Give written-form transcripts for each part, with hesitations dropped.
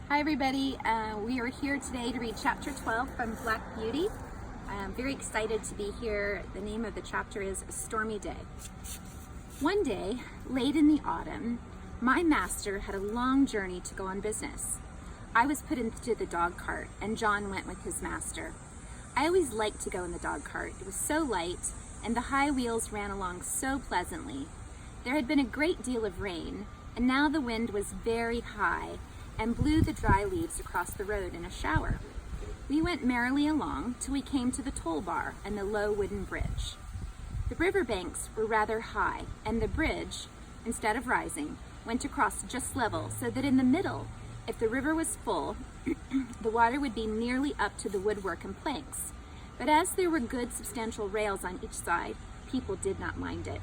Hi everybody, we are here today to read chapter 12 from Black Beauty. I'm very excited to be here. The name of the chapter is Stormy Day. One day, late in the autumn, my master had a long journey to go on business. I was put into the dog cart and John went with his master. I always liked to go in the dog cart. It was so light and the high wheels ran along so pleasantly. There had been a great deal of rain and now the wind was very high and blew the dry leaves across the road in a shower. We went merrily along till we came to the toll bar and the low wooden bridge. The river banks were rather high, and the bridge, instead of rising, went across just level, so that in the middle, if the river was full, the water would be nearly up to the woodwork and planks. But as there were good substantial rails on each side, people did not mind it.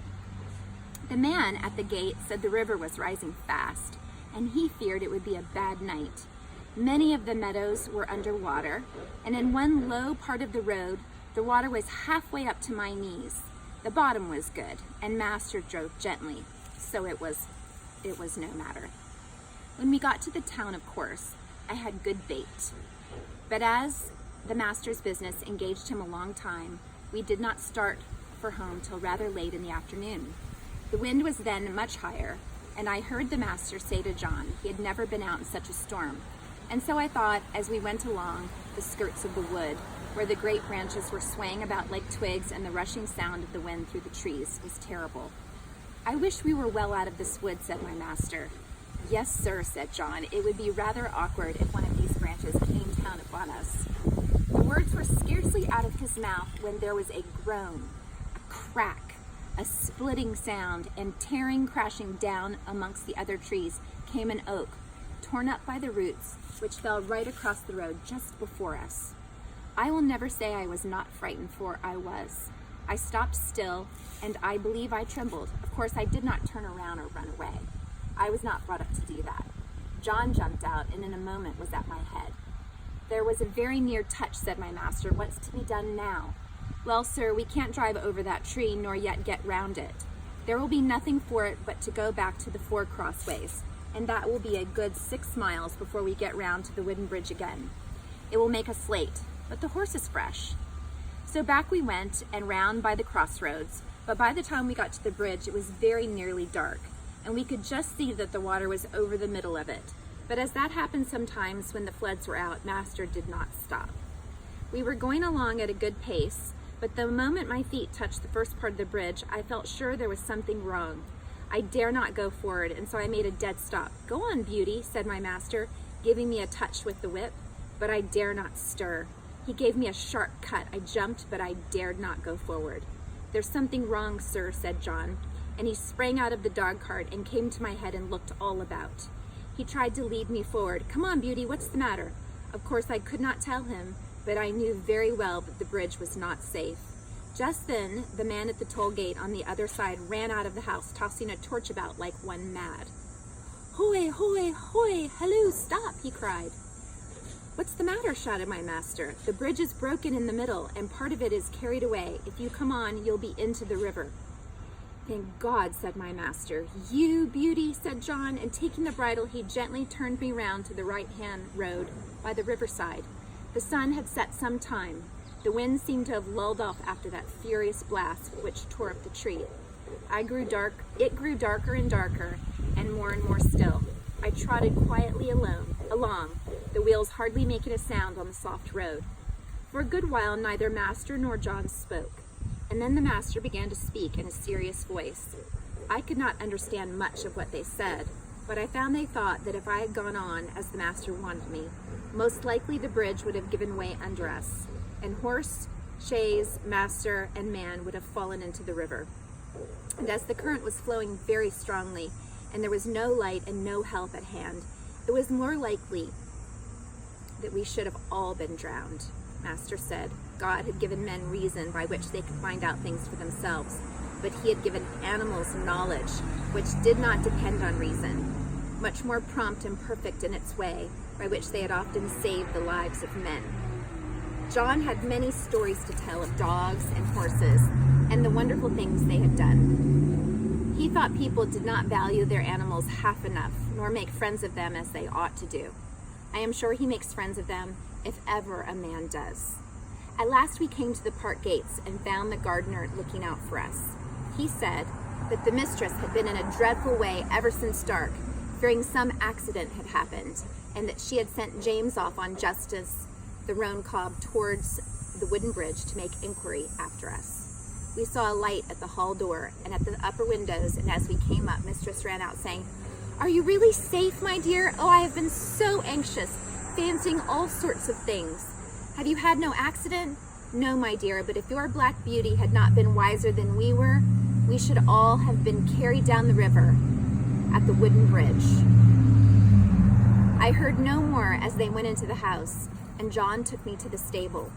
The man at the gate said the river was rising fast, and he feared it would be a bad night. Many of the meadows were under water, and in one low part of the road, the water was halfway up to my knees. The bottom was good, and master drove gently, so it was no matter. When we got to the town, of course, I had good bait. But as the master's business engaged him a long time, we did not start for home till rather late in the afternoon. The wind was then much higher, and I heard the master say to John he had never been out in such a storm. And so I thought, as we went along the skirts of the wood, where the great branches were swaying about like twigs and the rushing sound of the wind through the trees was terrible. "I wish we were well out of this wood," said my master. "Yes, sir," said John. "It would be rather awkward if one of these branches came down upon us." The words were scarcely out of his mouth when there was a groan, a crack, a splitting sound, and tearing, crashing down amongst the other trees came an oak, torn up by the roots, which fell right across the road just before us. I will never say I was not frightened, for I was. I stopped still, and I believe I trembled. Of course, I did not turn around or run away. I was not brought up to do that. John jumped out, and in a moment was at my head. "There was a very near touch," said my master. "What's to be done now?" "Well, sir, we can't drive over that tree, nor yet get round it. There will be nothing for it but to go back to the 4 crossways, and that will be a good 6 miles before we get round to the wooden bridge again. It will make us late, but the horse is fresh." So back we went and round by the crossroads, but by the time we got to the bridge, it was very nearly dark, and we could just see that the water was over the middle of it. But as that happened sometimes when the floods were out, master did not stop. We were going along at a good pace, but the moment my feet touched the first part of the bridge, I felt sure there was something wrong. I dare not go forward, and so I made a dead stop. "Go on, Beauty," said my master, giving me a touch with the whip, but I dare not stir. He gave me a sharp cut. I jumped, but I dared not go forward. "There's something wrong, sir," said John, and he sprang out of the dog cart and came to my head and looked all about. He tried to lead me forward. "Come on, Beauty, what's the matter?" Of course, I could not tell him, but I knew very well that the bridge was not safe. Just then, the man at the toll gate on the other side ran out of the house, tossing a torch about like one mad. "Hoy, hoy, hoy, halloo, stop," he cried. "What's the matter?" shouted my master. "The bridge is broken in the middle, and part of it is carried away. If you come on, you'll be into the river." "Thank God," said my master. "You, Beauty," said John, and taking the bridle, he gently turned me round to the right-hand road by the riverside. The sun had set some time. The wind seemed to have lulled off after that furious blast which tore up the tree. It grew darker and darker, and more still. I trotted quietly along, the wheels hardly making a sound on the soft road. For a good while, neither master nor John spoke, and then the master began to speak in a serious voice. I could not understand much of what they said, but I found they thought that if I had gone on as the master wanted me, most likely the bridge would have given way under us, and horse, chaise, master, and man would have fallen into the river. And as the current was flowing very strongly, and there was no light and no help at hand, it was more likely that we should have all been drowned. Master said God had given men reason by which they could find out things for themselves, but he had given animals knowledge which did not depend on reason, much more prompt and perfect in its way, by which they had often saved the lives of men. John had many stories to tell of dogs and horses and the wonderful things they had done. He thought people did not value their animals half enough, nor make friends of them as they ought to do. I am sure he makes friends of them, if ever a man does. At last we came to the park gates and found the gardener looking out for us. He said that the mistress had been in a dreadful way ever since dark, fearing some accident had happened, and that she had sent James off on Justice the roan cob towards the wooden bridge to make inquiry after us. We saw a light at the hall door and at the upper windows, and as we came up, Mistress ran out saying, "Are you really safe, my dear? Oh, I have been so anxious, fancying all sorts of things. Have you had no accident?" "No, my dear, but if your Black Beauty had not been wiser than we were, we should all have been carried down the river at the wooden bridge." I heard no more as they went into the house, and John took me to the stable.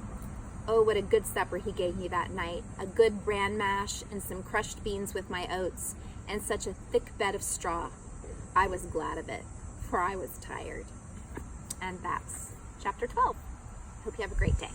Oh, what a good supper he gave me that night. A good bran mash and some crushed beans with my oats, and such a thick bed of straw. I was glad of it, for I was tired. And that's chapter 12. Hope you have a great day.